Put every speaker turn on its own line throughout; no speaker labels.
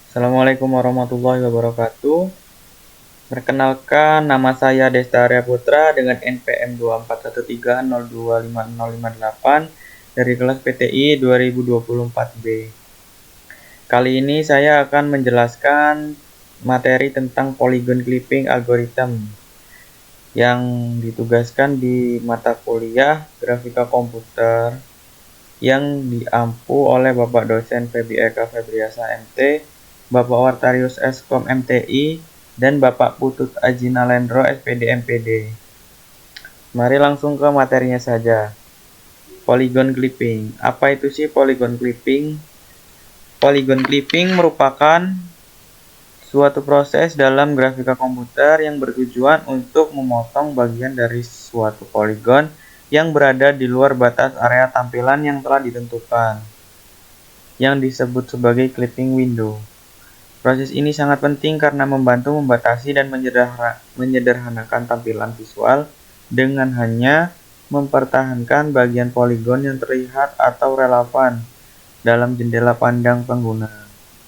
Assalamualaikum warahmatullahi wabarakatuh. Perkenalkan, nama saya Desta Arya Putra dengan NPM 2413025058 dari kelas PTI 2024B. Kali ini saya akan menjelaskan materi tentang polygon clipping algorithm yang ditugaskan di mata kuliah Grafika Komputer yang diampu oleh Bapak dosen Febi Eka Febriasa MT, Bapak Wartarius Eskom MTI, dan Bapak Putut Ajinalendro SPD MPD. Mari langsung ke materinya saja. Polygon clipping. Apa itu sih polygon clipping? Polygon clipping merupakan suatu proses dalam grafika komputer yang bertujuan untuk memotong bagian dari suatu poligon yang berada di luar batas area tampilan yang telah ditentukan, yang disebut sebagai clipping window. Proses ini sangat penting karena membantu membatasi dan menyederhanakan tampilan visual dengan hanya mempertahankan bagian poligon yang terlihat atau relevan dalam jendela pandang pengguna.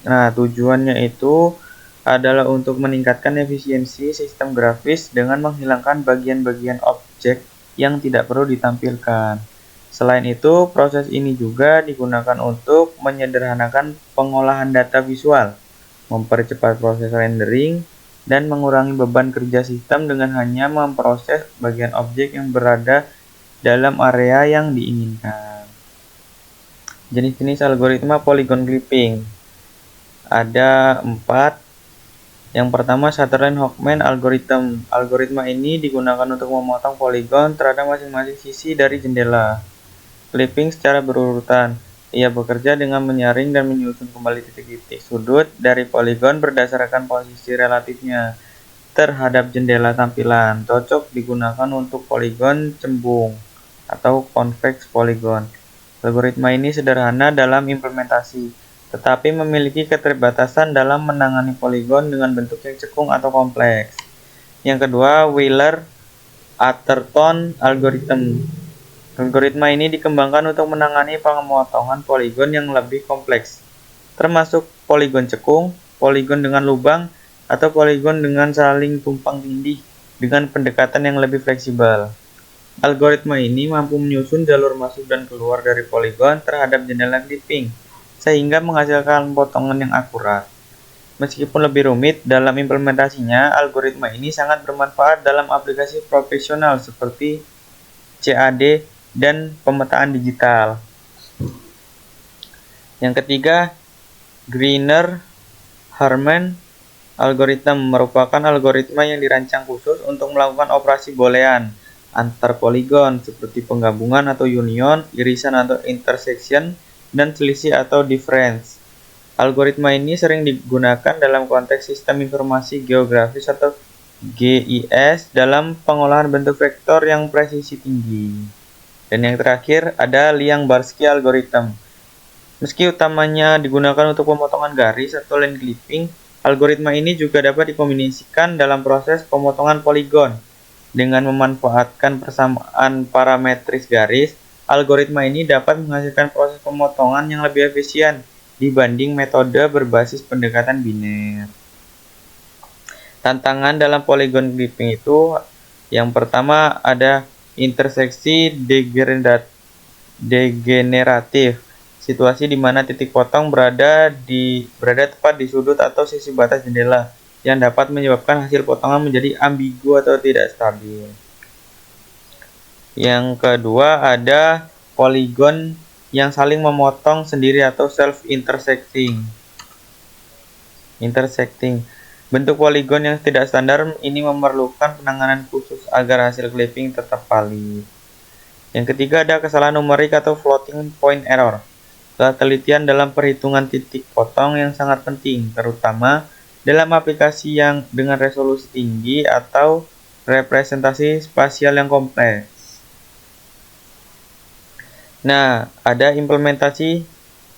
Nah, tujuannya itu adalah untuk meningkatkan efisiensi sistem grafis dengan menghilangkan bagian-bagian objek yang tidak perlu ditampilkan. Selain itu, proses ini juga digunakan untuk menyederhanakan pengolahan data visual, mempercepat proses rendering, dan mengurangi beban kerja sistem dengan hanya memproses bagian objek yang berada dalam area yang diinginkan. Jenis-jenis algoritma polygon clipping ada 4. Yang pertama, Sutherland-Hoffman algorithm. Algoritma ini digunakan untuk memotong poligon terhadap masing-masing sisi dari jendela clipping secara berurutan. Ia bekerja dengan menyaring dan menyusun kembali titik-titik sudut dari poligon berdasarkan posisi relatifnya terhadap jendela tampilan. Cocok digunakan untuk poligon cembung atau convex polygon. Algoritma ini sederhana dalam implementasi, tetapi memiliki keterbatasan dalam menangani poligon dengan bentuk yang cekung atau kompleks. Yang kedua, Wheeler-Atherton algorithm. Algoritma ini dikembangkan untuk menangani pemotongan poligon yang lebih kompleks, termasuk poligon cekung, poligon dengan lubang, atau poligon dengan saling tumpang tindih dengan pendekatan yang lebih fleksibel. Algoritma ini mampu menyusun jalur masuk dan keluar dari poligon terhadap jendela clipping, sehingga menghasilkan potongan yang akurat. Meskipun lebih rumit dalam implementasinya, algoritma ini sangat bermanfaat dalam aplikasi profesional seperti CAD dan pemetaan digital. Yang ketiga, Greiner-Harman algorithm merupakan algoritma yang dirancang khusus untuk melakukan operasi boolean antar poligon seperti penggabungan atau union, irisan atau intersection, dan selisih atau difference. Algoritma ini sering digunakan dalam konteks sistem informasi geografis atau GIS dalam pengolahan bentuk vektor yang presisi tinggi. Dan yang terakhir ada Liang-Barsky algorithm. Meski utamanya digunakan untuk pemotongan garis atau line clipping, algoritma ini juga dapat dikombinasikan dalam proses pemotongan poligon. Dengan memanfaatkan persamaan parametris garis, algoritma ini dapat menghasilkan proses pemotongan yang lebih efisien dibanding metode berbasis pendekatan biner. Tantangan dalam polygon clipping itu, yang pertama ada interseksi degeneratif, situasi di mana titik potong berada tepat di sudut atau sisi batas jendela, yang dapat menyebabkan hasil potongan menjadi ambigu atau tidak stabil. Yang kedua ada poligon yang saling memotong sendiri atau self-intersecting. Bentuk poligon yang tidak standar ini memerlukan penanganan khusus agar hasil clipping tetap valid. Yang ketiga ada kesalahan numerik atau floating point error. Ketelitian dalam perhitungan titik potong yang sangat penting, terutama dalam aplikasi yang dengan resolusi tinggi atau representasi spasial yang kompleks. Nah, ada implementasi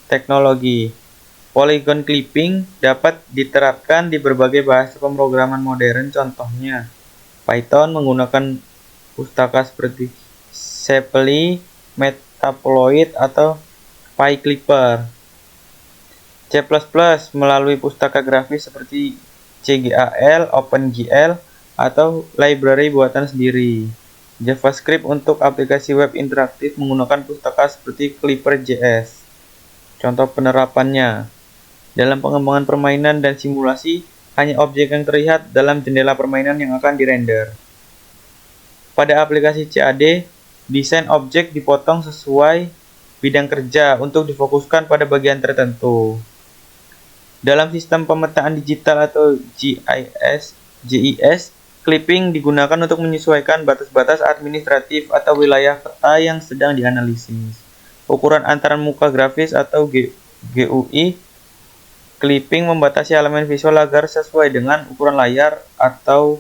teknologi. Polygon clipping dapat diterapkan di berbagai bahasa pemrograman modern, contohnya Python menggunakan pustaka seperti Shapely, Metasploit, atau PyClipper. C C++ melalui pustaka grafis seperti CGAL, OpenGL, atau library buatan sendiri. JavaScript untuk aplikasi web interaktif menggunakan pustaka seperti Clipper.js. Contoh penerapannya, dalam pengembangan permainan dan simulasi, hanya objek yang terlihat dalam jendela permainan yang akan dirender. Pada aplikasi CAD, desain objek dipotong sesuai bidang kerja untuk difokuskan pada bagian tertentu. Dalam sistem pemetaan digital atau GIS, clipping digunakan untuk menyesuaikan batas-batas administratif atau wilayah peta yang sedang dianalisis. Ukuran antaran muka grafis atau GUI, clipping membatasi elemen visual agar sesuai dengan ukuran layar atau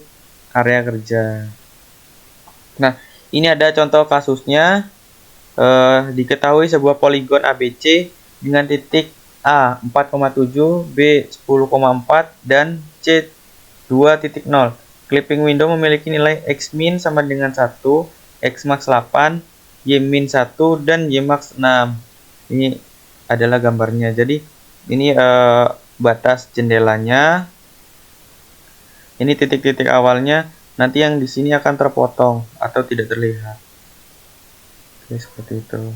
area kerja. Nah, ini ada contoh kasusnya. Diketahui sebuah poligon ABC dengan titik A 4,7, B 10,4, dan C 2,0. Clipping window memiliki nilai X-min sama dengan 1, X-max 8, Y-min 1, dan Y-max 6. Ini adalah gambarnya. Jadi ini batas jendelanya. Ini titik-titik awalnya. Nanti yang di sini akan terpotong atau tidak terlihat. Oke, seperti itu.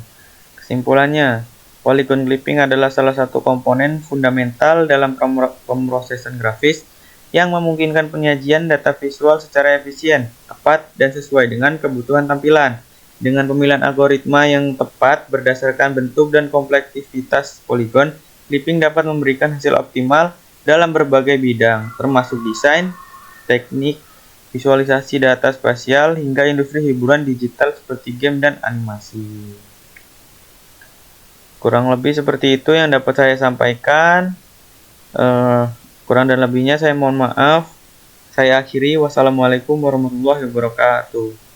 Kesimpulannya, polygon clipping adalah salah satu komponen fundamental dalam pemrosesan grafis yang memungkinkan penyajian data visual secara efisien, tepat, dan sesuai dengan kebutuhan tampilan. Dengan pemilihan algoritma yang tepat berdasarkan bentuk dan kompleksitas poligon, clipping dapat memberikan hasil optimal dalam berbagai bidang, termasuk desain, teknik, visualisasi data spasial, hingga industri hiburan digital seperti game dan animasi. Kurang lebih seperti itu yang dapat saya sampaikan. Kurang dan lebihnya saya mohon maaf. Saya akhiri. Wassalamualaikum warahmatullahi wabarakatuh.